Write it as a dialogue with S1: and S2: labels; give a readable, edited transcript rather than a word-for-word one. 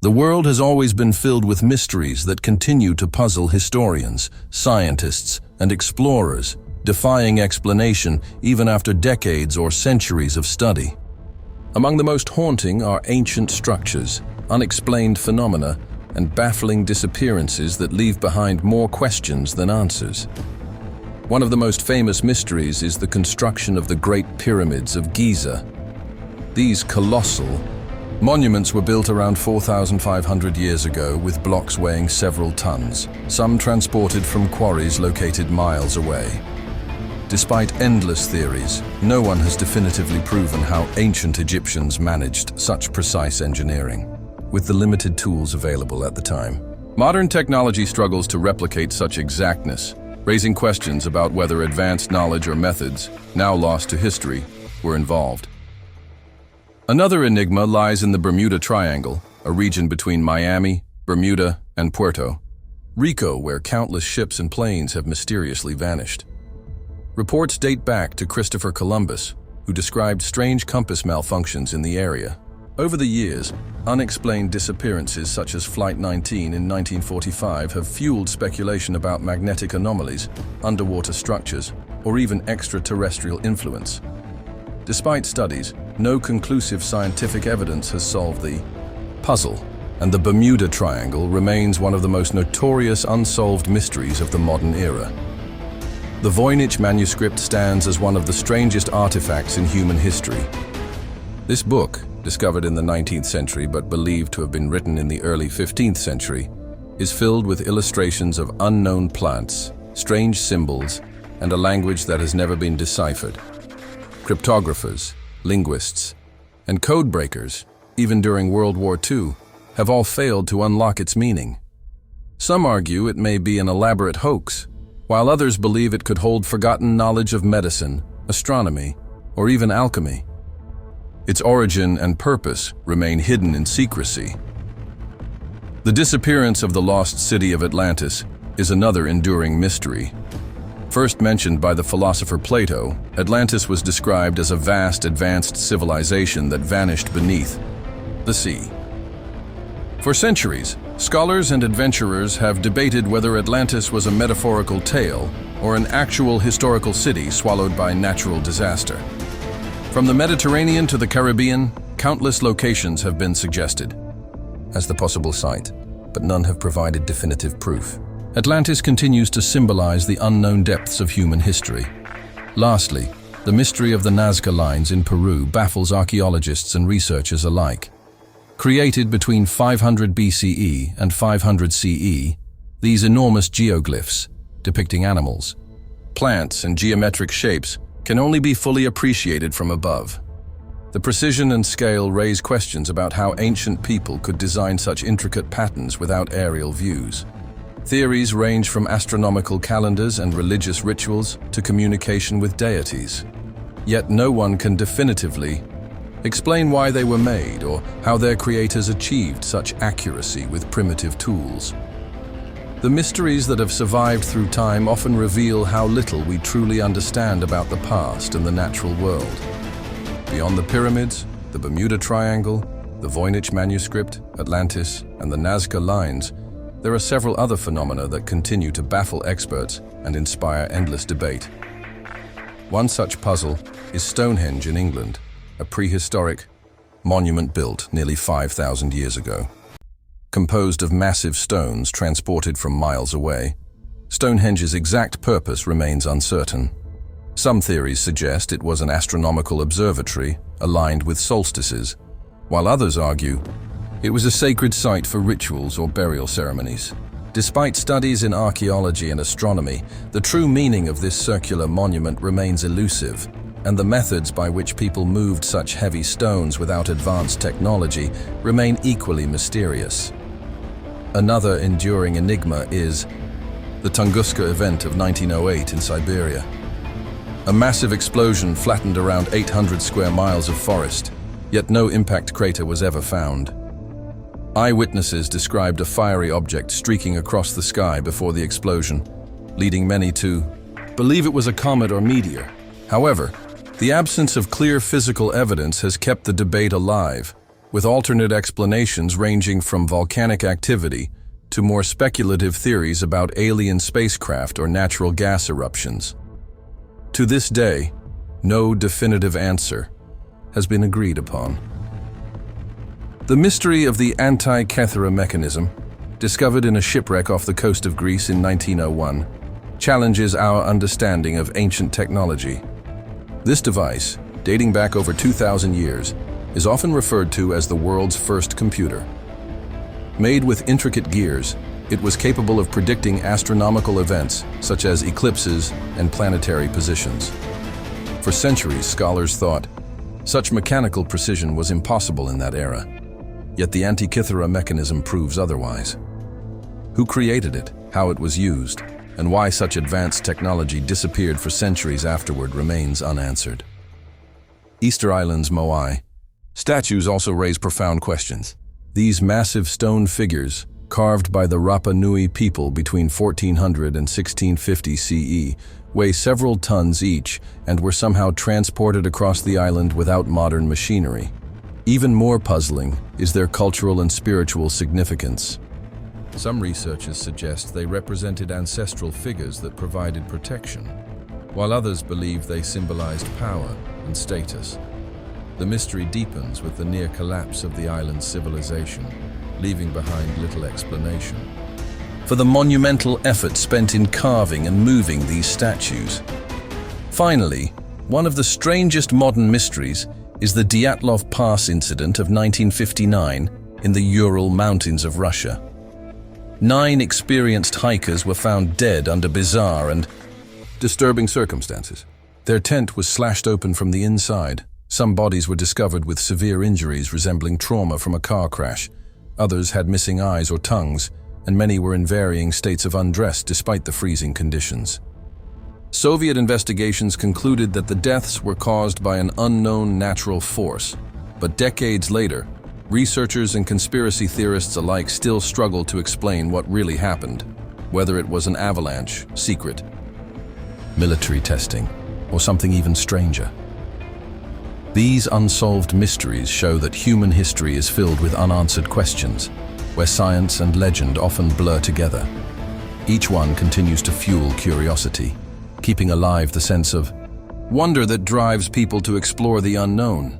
S1: The world has always been filled with mysteries that continue to puzzle historians, scientists, and explorers, defying explanation even after decades or centuries of study. Among the most haunting are ancient structures, unexplained phenomena, and baffling disappearances that leave behind more questions than answers. One of the most famous mysteries is the construction of the Great Pyramids of Giza. These colossal monuments were built around 4,500 years ago with blocks weighing several tons, some transported from quarries located miles away. Despite endless theories, no one has definitively proven how ancient Egyptians managed such precise engineering, with the limited tools available at the time. Modern technology struggles to replicate such exactness, raising questions about whether advanced knowledge or methods, now lost to history, were involved. Another enigma lies in the Bermuda Triangle, a region between Miami, Bermuda, and Puerto Rico, where countless ships and planes have mysteriously vanished. Reports date back to Christopher Columbus, who described strange compass malfunctions in the area. Over the years, unexplained disappearances such as Flight 19 in 1945 have fueled speculation about magnetic anomalies, underwater structures, or even extraterrestrial influence. Despite studies, no conclusive scientific evidence has solved the puzzle, and the Bermuda Triangle remains one of the most notorious unsolved mysteries of the modern era. The Voynich manuscript stands as one of the strangest artifacts in human history. This book, discovered in the 19th century but believed to have been written in the early 15th century, is filled with illustrations of unknown plants, strange symbols, and a language that has never been deciphered. Cryptographers, linguists, and code breakers, even during World War II, have all failed to unlock its meaning. Some argue it may be an elaborate hoax, while others believe it could hold forgotten knowledge of medicine, astronomy, or even alchemy. Its origin and purpose remain hidden in secrecy. The disappearance of the lost city of Atlantis is another enduring mystery. First mentioned by the philosopher Plato, Atlantis was described as a vast, advanced civilization that vanished beneath the sea. For centuries, scholars and adventurers have debated whether Atlantis was a metaphorical tale or an actual historical city swallowed by natural disaster. From the Mediterranean to the Caribbean, countless locations have been suggested as the possible site, but none have provided definitive proof. Atlantis continues to symbolize the unknown depths of human history. Lastly, the mystery of the Nazca Lines in Peru baffles archaeologists and researchers alike. Created between 500 BCE and 500 CE, these enormous geoglyphs, depicting animals, plants, and geometric shapes, can only be fully appreciated from above. The precision and scale raise questions about how ancient people could design such intricate patterns without aerial views. Theories range from astronomical calendars and religious rituals to communication with deities. Yet no one can definitively explain why they were made or how their creators achieved such accuracy with primitive tools. The mysteries that have survived through time often reveal how little we truly understand about the past and the natural world. Beyond the pyramids, the Bermuda Triangle, the Voynich manuscript, Atlantis, and the Nazca Lines, there are several other phenomena that continue to baffle experts and inspire endless debate. One such puzzle is Stonehenge in England, a prehistoric monument built nearly 5,000 years ago. Composed of massive stones transported from miles away, Stonehenge's exact purpose remains uncertain. Some theories suggest it was an astronomical observatory aligned with solstices, while others argue it was a sacred site for rituals or burial ceremonies. Despite studies in archaeology and astronomy, the true meaning of this circular monument remains elusive, and the methods by which people moved such heavy stones without advanced technology remain equally mysterious. Another enduring enigma is the Tunguska event of 1908 in Siberia. A massive explosion flattened around 800 square miles of forest, yet no impact crater was ever found. Eyewitnesses described a fiery object streaking across the sky before the explosion, leading many to believe it was a comet or meteor. However, the absence of clear physical evidence has kept the debate alive, with alternate explanations ranging from volcanic activity to more speculative theories about alien spacecraft or natural gas eruptions. To this day, no definitive answer has been agreed upon. The mystery of the Antikythera mechanism, discovered in a shipwreck off the coast of Greece in 1901, challenges our understanding of ancient technology. This device, dating back over 2,000 years, is often referred to as the world's first computer. Made with intricate gears, it was capable of predicting astronomical events such as eclipses and planetary positions. For centuries, scholars thought such mechanical precision was impossible in that era. Yet the Antikythera mechanism proves otherwise. Who created it, how it was used, and why such advanced technology disappeared for centuries afterward remains unanswered. Easter Island's Moai statues also raise profound questions. These massive stone figures, carved by the Rapa Nui people between 1400 and 1650 CE, weigh several tons each and were somehow transported across the island without modern machinery. Even more puzzling is their cultural and spiritual significance. Some researchers suggest they represented ancestral figures that provided protection, while others believe they symbolized power and status. The mystery deepens with the near collapse of the island's civilization, leaving behind little explanation for the monumental effort spent in carving and moving these statues. Finally, one of the strangest modern mysteries is the Dyatlov Pass incident of 1959 in the Ural Mountains of Russia. 9 experienced hikers were found dead under bizarre and disturbing circumstances. Their tent was slashed open from the inside. Some bodies were discovered with severe injuries resembling trauma from a car crash. Others had missing eyes or tongues, and many were in varying states of undress despite the freezing conditions. Soviet investigations concluded that the deaths were caused by an unknown natural force, but decades later, researchers and conspiracy theorists alike still struggle to explain what really happened, whether it was an avalanche, secret, military testing, or something even stranger. These unsolved mysteries show that human history is filled with unanswered questions, where science and legend often blur together. Each one continues to fuel curiosity, keeping alive the sense of wonder that drives people to explore the unknown.